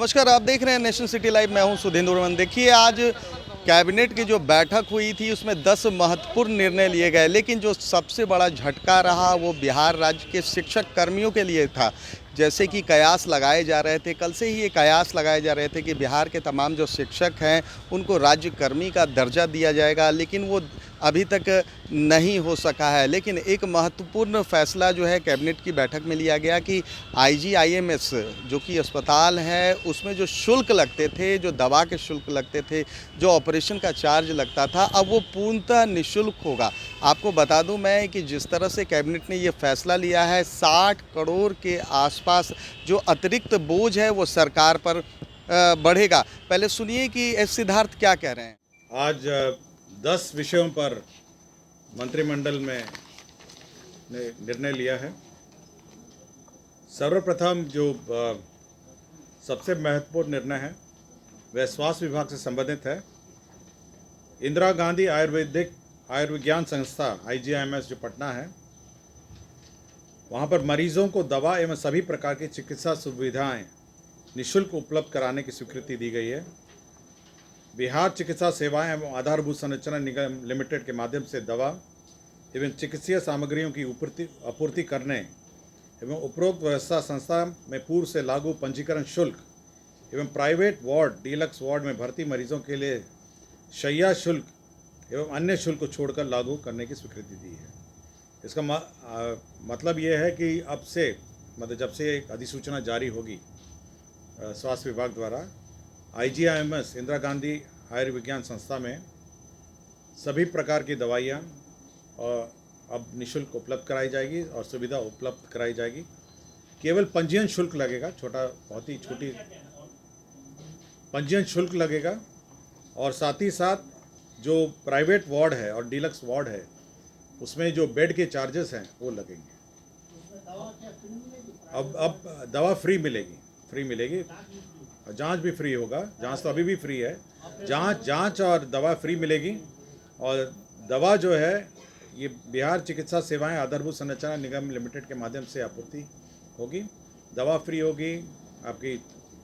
नमस्कार, आप देख रहे हैं नेशनल सिटी लाइव। मैं हूं सुधींद्र वर्मन। देखिए, आज कैबिनेट की जो बैठक हुई थी उसमें 10 महत्वपूर्ण निर्णय लिए गए, लेकिन जो सबसे बड़ा झटका रहा वो बिहार राज्य के शिक्षक कर्मियों के लिए था। जैसे कि कयास लगाए जा रहे थे, कल से ही ये कयास लगाए जा रहे थे कि बिहार के तमाम जो शिक्षक हैं उनको राज्य कर्मी का दर्जा दिया जाएगा, लेकिन वो अभी तक नहीं हो सका है। लेकिन एक महत्वपूर्ण फैसला जो है कैबिनेट की बैठक में लिया गया कि आईजीआईएमएस जो कि अस्पताल है उसमें जो शुल्क लगते थे, जो दवा के शुल्क लगते थे, जो ऑपरेशन का चार्ज लगता था, अब वो पूर्णतः निःशुल्क होगा। आपको बता दूं मैं कि जिस तरह से कैबिनेट ने ये फैसला लिया है, 60 करोड़ के आसपास जो अतिरिक्त बोझ है वो सरकार पर बढ़ेगा। पहले सुनिए कि एस सिद्धार्थ क्या कह रहे हैं। आज 10 विषयों पर मंत्रिमंडल में ने निर्णय लिया है। सर्वप्रथम जो सबसे महत्वपूर्ण निर्णय है वह स्वास्थ्य विभाग से संबंधित है। इंदिरा गांधी आयुर्विज्ञान संस्था आईजीआईएमएस जो पटना है, वहाँ पर मरीजों को दवा एवं सभी प्रकार की चिकित्सा सुविधाएं निःशुल्क उपलब्ध कराने की स्वीकृति दी गई है। बिहार चिकित्सा सेवाएं एवं आधारभूत संरचना निगम लिमिटेड के माध्यम से दवा एवं चिकित्सीय सामग्रियों की आपूर्ति करने एवं उपरोक्त व्यवस्था संस्था में पूर्व से लागू पंजीकरण शुल्क एवं प्राइवेट वार्ड डीलक्स वार्ड में भर्ती मरीजों के लिए शैय्या शुल्क एवं अन्य शुल्क को छोड़कर लागू करने की स्वीकृति दी है। इसका मतलब ये है कि अब से जब से एक अधिसूचना जारी होगी स्वास्थ्य विभाग द्वारा, आईजीआईएमएस इंदिरा गांधी आयुर्विज्ञान संस्था में सभी प्रकार की दवाइयाँ और अब निःशुल्क उपलब्ध कराई जाएगी और सुविधा उपलब्ध कराई जाएगी। केवल पंजीयन शुल्क लगेगा, बहुत ही छोटी पंजीयन शुल्क लगेगा, और साथ ही साथ जो प्राइवेट वार्ड है और डीलक्स वार्ड है उसमें जो बेड के चार्जेस हैं वो लगेंगे। अब दवा फ्री मिलेगी, जांच भी फ्री होगा। जांच तो अभी भी फ्री है, जांच और दवा फ्री मिलेगी। और दवा जो है ये बिहार चिकित्सा सेवाएं आधारभूत संरचना निगम लिमिटेड के माध्यम से आपूर्ति होगी। दवा फ्री होगी, आपकी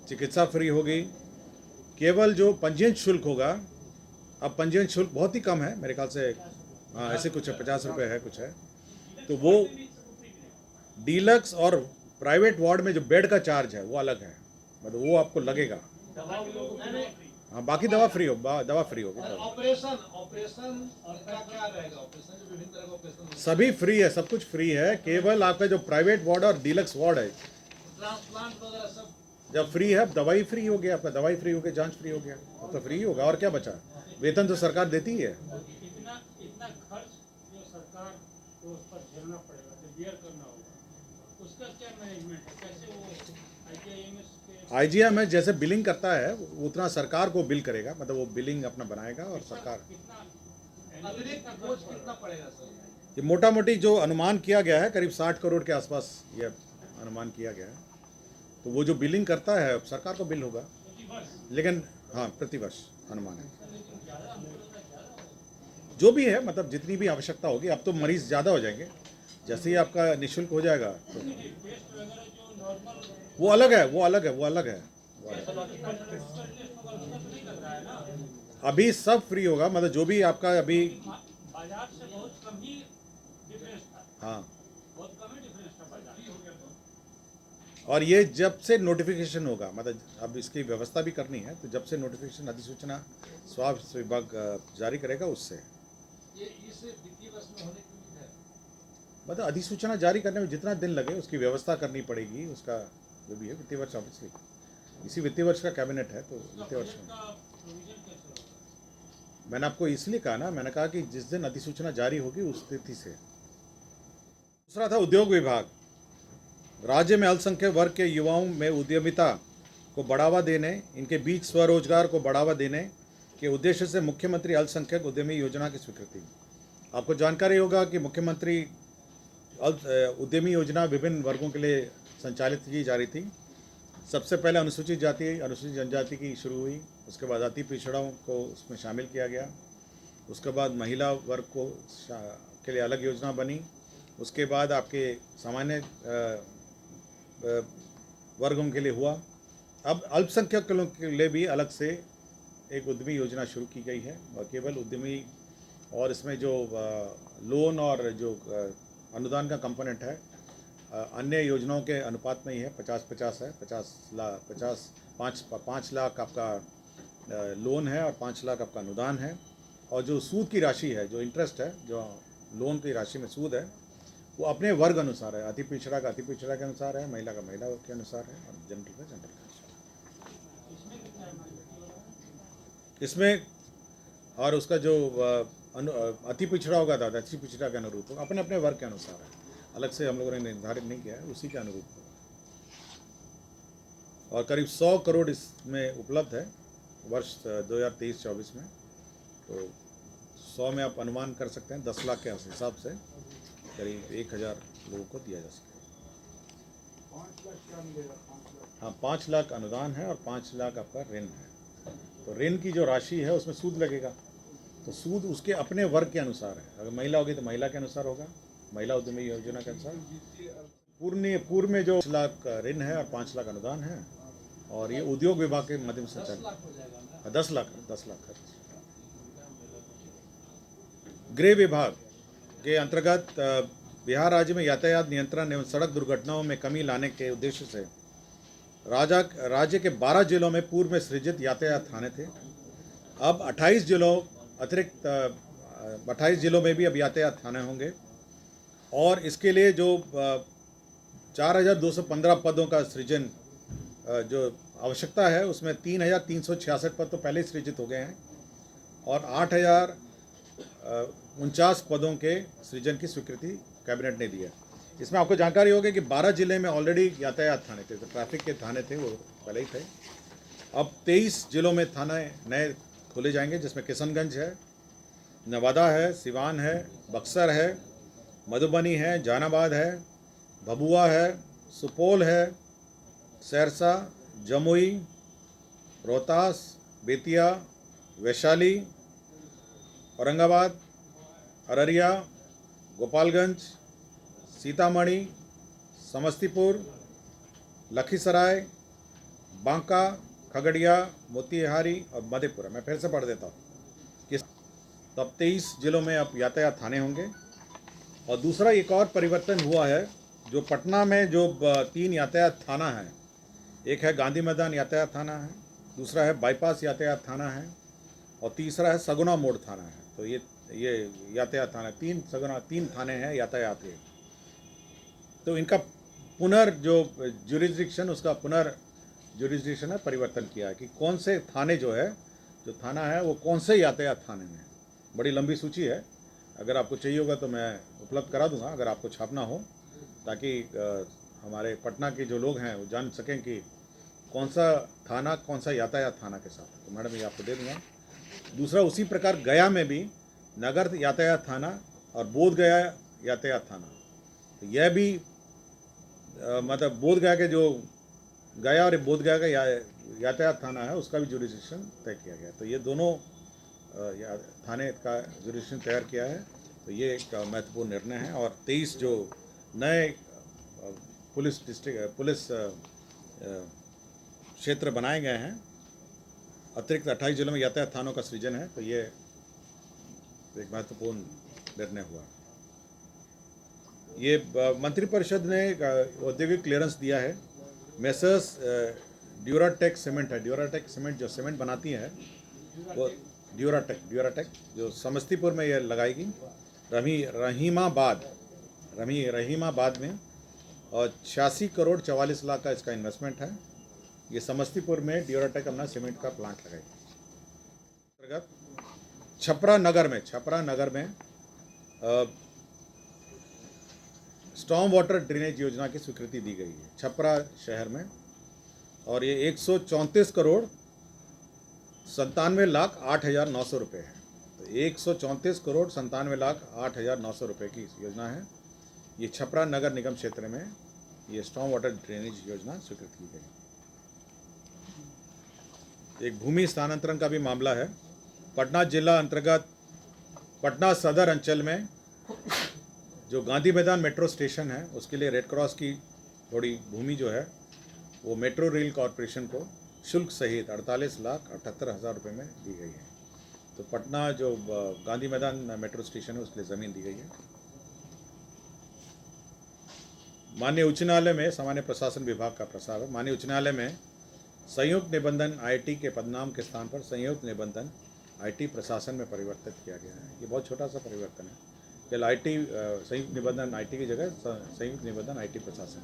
चिकित्सा फ्री होगी। केवल जो पंजीयन शुल्क होगा, अब पंजीयन शुल्क बहुत ही कम है, मेरे ख्याल से ऐसे कुछ है, 50 रुपये है कुछ है, तो वो डीलक्स और प्राइवेट वार्ड में जो बेड का चार्ज है वो अलग है, वो आपको लगेगा। हाँ, बाकी दवा फ्री होगी। ऑपरेशन क्या रहेगा? ऑपरेशन जो विभिन्न तरह के ऑपरेशन सभी फ्री है, सब कुछ फ्री है। केवल आपका जो प्राइवेट वार्ड और डीलक्स वार्ड है, ट्रांसप्लांट वगैरह सब जब फ्री है, दवाई फ्री हो गया, आपका दवाई फ्री हो गया, जांच फ्री हो गया, अब तो फ्री होगा। और क्या बचा? वेतन तो सरकार देती ही है। इतना खर्च जो सरकार को उस पर झेलना पड़ेगा, जो बियर करना होगा, उसका क्या मैनेजमेंट है? कैसे वो आईजीआईएमएस जैसे बिलिंग करता है उतना सरकार को बिल करेगा, वो बिलिंग अपना बनाएगा और सरकार अतिरिक्त बोझ कितना पड़ेगा सर? ये मोटा मोटी जो अनुमान किया गया है करीब 60 करोड़ के आसपास ये अनुमान किया गया है। तो वो जो बिलिंग करता है सरकार को बिल होगा, लेकिन हाँ, प्रतिवर्ष अनुमान है। जो भी है, जितनी भी आवश्यकता होगी। अब तो मरीज ज़्यादा हो जाएंगे, जैसे ही आपका निःशुल्क हो जाएगा तो वो अलग है। अभी सब फ्री होगा, जो भी आपका अभी बाजार से बहुत कम ही डिफरेंस था। हाँ, बहुत कम ही डिफरेंस था बाजार। और ये जब से नोटिफिकेशन होगा, अब इसकी व्यवस्था भी करनी है, तो जब से नोटिफिकेशन अधिसूचना स्वास्थ्य विभाग जारी करेगा उससे ये इस वित्तीय वर्ष में होने की उम्मीद है। अधिसूचना जारी करने में जितना दिन लगे उसकी व्यवस्था करनी पड़ेगी। उसका जो भी है वित्तीय वर्ष, ऑब्वियसली इसी वित्तीय वर्ष का कैबिनेट है, तो वित्तीय वर्ष में मैंने आपको इसलिए कहा ना, मैंने कहा कि जिस दिन अधिसूचना जारी होगी उस तिथि से। दूसरा था उद्योग विभाग। राज्य में अल्पसंख्यक वर्ग के युवाओं में उद्यमिता को बढ़ावा देने, इनके बीच स्वरोजगार को बढ़ावा देने के उद्देश्य से मुख्यमंत्री अल्पसंख्यक उद्यमी योजना की स्वीकृति। आपको जानकारी होगा कि मुख्यमंत्री उद्यमी योजना विभिन्न वर्गों के लिए संचालित की जा रही थी। सबसे पहले अनुसूचित जाति अनुसूचित जनजाति की शुरू हुई, उसके बाद अति पिछड़ों को उसमें शामिल किया गया, उसके बाद महिला वर्ग को के लिए अलग योजना बनी, उसके बाद आपके सामान्य वर्गों के लिए हुआ। अब अल्पसंख्यकों के लिए भी अलग से एक उद्यमी योजना शुरू की गई है, और केवल उद्यमी, और इसमें जो लोन और जो अनुदान का कंपोनेंट है अन्य योजनाओं के अनुपात में ही है, 50-50 है। 5 लाख आपका लोन है और 5 लाख आपका अनुदान है। और जो सूद की राशि है, जो इंटरेस्ट है, जो लोन की राशि में सूद है, वो अपने वर्ग अनुसार है। अति पिछड़ा का अति पिछड़ा के अनुसार है, महिला का महिला के अनुसार है, और जनरल का जनरल के अनुसार है। इसमें और उसका जो अति पिछड़ा होगा दादा, अति पिछड़ा के अनुरूप होगा, अपने अपने वर्ग के अनुसार है, अलग से हम लोगों ने निर्धारित नहीं किया है, उसी के अनुरूप होगा। और करीब 100 करोड़ इसमें उपलब्ध है वर्ष 2023-24 में। तो 100 में आप अनुमान कर सकते हैं 10 लाख के हिसाब से करीब 1000 लोगों को दिया जा सके। 5 लाख अनुदान है और 5 लाख आपका ऋण है। तो ऋण की जो राशि है उसमें सूद लगेगा, तो सूद उसके अपने वर्ग के अनुसार है। अगर महिला होगी तो महिला के अनुसार होगा, महिला उद्यमी योजना के अनुसार। पूर्व में जो 5 लाख ऋण है और 5 लाख अनुदान है, और ये उद्योग विभाग के माध्यम से चल 10 लाख खर्च। गृह विभाग के अंतर्गत बिहार राज्य में यातायात नियंत्रण एवं सड़क दुर्घटनाओं में कमी लाने के उद्देश्य से राज्य के 12 जिलों में पूर्व में सृजित यातायात थाने थे। अब 28 जिलों में भी अब यातायात थाने होंगे, और इसके लिए जो 4215 पदों का सृजन जो आवश्यकता है, उसमें 3366 पद तो पहले ही सृजित हो गए हैं, और 8049 पदों के सृजन की स्वीकृति कैबिनेट ने दी है। इसमें आपको जानकारी होगी कि 12 जिले में ऑलरेडी यातायात थाने थे, तो ट्रैफिक के थाने थे वो पहले ही थे। अब 23 जिलों में थाने नए खोले जाएंगे, जिसमें किशनगंज है, नवादा है, सिवान है, बक्सर है, मधुबनी है, जहानाबाद है, भभुआ है, सुपौल है, सहरसा, जमुई, रोहतास, बेतिया, वैशाली, औरंगाबाद, अररिया, गोपालगंज, सीतामढ़ी, समस्तीपुर, लखीसराय, बांका, खगड़िया, मोतिहारी और मधेपुरा। मैं फिर से पढ़ देता हूँ कि तो अब 23 जिलों में अब यातायात थाने होंगे। और दूसरा एक और परिवर्तन हुआ है, जो पटना में जो 3 यातायात थाना है, एक है गांधी मैदान यातायात थाना है, दूसरा है बाईपास यातायात थाना है, और तीसरा है सगुना मोड़ थाना है। तो ये यातायात थाना 3 थाने हैं यातायात के। तो इनका जुरिस्डिक्शन है परिवर्तन किया है कि कौन से थाने जो थाना है वो कौन से यातायात थाने में है। बड़ी लंबी सूची है, अगर आपको चाहिए होगा तो मैं उपलब्ध करा दूंगा, अगर आपको छापना हो, ताकि हमारे पटना के जो लोग हैं वो जान सकें कि कौन सा थाना कौन सा यातायात थाना के साथ। तो मैडम ये आपको दे दूँगा। दूसरा उसी प्रकार गया में भी नगर यातायात थाना और बोध गया यातायात थाना, तो यह भी मतलब बोध गया के जो गया और बोध गया का यातायात थाना है उसका भी जुरिस्डिक्शन तय किया गया। तो ये दोनों थाने का जुरिस्डिक्शन तैयार किया है। तो ये एक महत्वपूर्ण निर्णय है। और 23 जो नए पुलिस क्षेत्र बनाए गए हैं, अतिरिक्त 28 जिलों में यातायात थानों का सृजन है। तो ये एक महत्वपूर्ण निर्णय हुआ। ये मंत्रिपरिषद ने औद्योगिक क्लियरेंस दिया है। मेसर्स ड्यूराटेक सीमेंट है, ड्यूराटेक सीमेंट जो सीमेंट बनाती है वो ड्यूराटेक जो समस्तीपुर में ये लगाएगी, रहीमाबाद में, और 86 करोड़ 44 लाख का इसका इन्वेस्टमेंट है। ये समस्तीपुर में ड्यूराटेक अपना सीमेंट का प्लांट लगाएगी। छपरा नगर में स्टॉर्म वाटर ड्रेनेज योजना की स्वीकृति दी गई है छपरा शहर में, और ये 134 करोड़ 97,08,900 रुपये है। तो 134 करोड़ 97,08,900 रुपये की योजना है। ये छपरा नगर निगम क्षेत्र में ये स्टॉर्म वाटर ड्रेनेज योजना स्वीकृत की गई। एक भूमि स्थानांतरण का भी मामला है। पटना जिला अंतर्गत पटना सदर अंचल में जो गांधी मैदान मेट्रो स्टेशन है उसके लिए रेड क्रॉस की थोड़ी भूमि जो है वो मेट्रो रेल कॉरपोरेशन को शुल्क सहित 48,78,000 रुपये में दी गई है। तो पटना जो गांधी मैदान मेट्रो स्टेशन है उसके लिए ज़मीन दी गई है। माननीय उच्च न्यायालय में सामान्य प्रशासन विभाग का प्रस्ताव है। माननीय उच्च न्यायालय में संयुक्त निबंधन आईटी के पदनाम के स्थान पर संयुक्त निबंधन आईटी प्रशासन में परिवर्तित किया गया है। ये बहुत छोटा सा परिवर्तन है। केवल आईटी संयुक्त निबंधन आईटी की जगह संयुक्त निबंधन आईटी प्रशासन।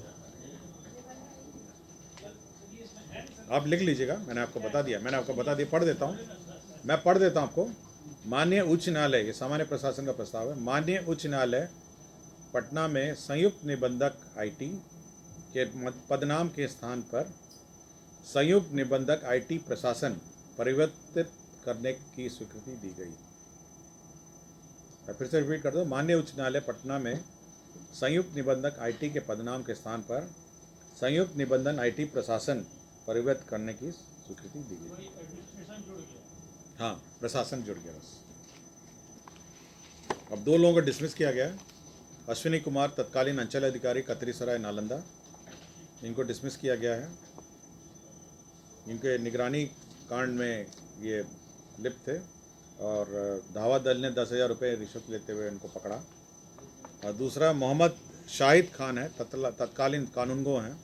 आप लिख लीजिएगा, मैंने आपको बता दिया, पढ़ देता हूँ, मैं पढ़ देता हूँ आपको। माननीय उच्च न्यायालय, ये सामान्य प्रशासन का प्रस्ताव है। माननीय उच्च न्यायालय पटना में संयुक्त निबंधक आईटी के पदनाम के स्थान पर संयुक्त निबंधक आईटी प्रशासन परिवर्तित करने की स्वीकृति दी गई। मैं फिर से रिपीट कर दूं, माननीय उच्च न्यायालय पटना में संयुक्त निबंधक आईटी के पदनाम के स्थान पर संयुक्त निबंधन आईटी प्रशासन परिवर्तित करने की स्वीकृति दी गई। हाँ, प्रशासन जुड़ गया बस। अब 2 लोगों को डिसमिस किया गया है। अश्विनी कुमार तत्कालीन अंचल अधिकारी कतरीसराय नालंदा, इनको डिसमिस किया गया है। इनके निगरानी कांड में ये लिप्त थे और धावा दल ने 10,000 रुपये रिश्वत लेते हुए इनको पकड़ा। और दूसरा मोहम्मद शाहिद खान है, तत्कालीन कानूनगो हैं,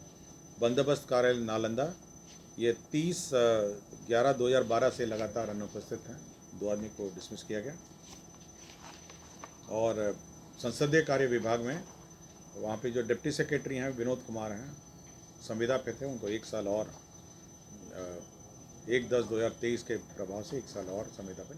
बंदोबस्त कार्यालय नालंदा। ये 30/11/2012 से लगातार अनुपस्थित हैं। 2 आदमी को डिसमिस किया गया। और संसदीय कार्य विभाग में वहाँ पे जो डिप्टी सेक्रेटरी हैं विनोद कुमार हैं, संविदा पे थे, उनको 1 साल और 1/10/2023 के प्रभाव से 1 साल और संविदा पर।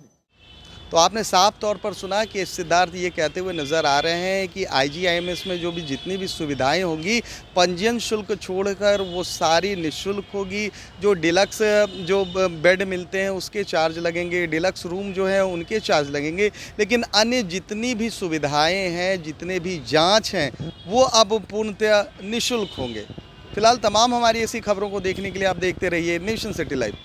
तो आपने साफ तौर पर सुना कि सिद्धार्थ ये कहते हुए नज़र आ रहे हैं कि आईजीआईएमएस में जो भी जितनी भी सुविधाएं होंगी, पंजीयन शुल्क छोड़कर वो सारी निःशुल्क होगी। जो डिलक्स जो बेड मिलते हैं उसके चार्ज लगेंगे, डिलक्स रूम जो है उनके चार्ज लगेंगे, लेकिन अन्य जितनी भी सुविधाएं हैं, जितने भी जाँच हैं, वो अब पूर्णतः निःशुल्क होंगे। फिलहाल तमाम हमारी ऐसी खबरों को देखने के लिए आप देखते रहिए नेशन सिटी लाइव।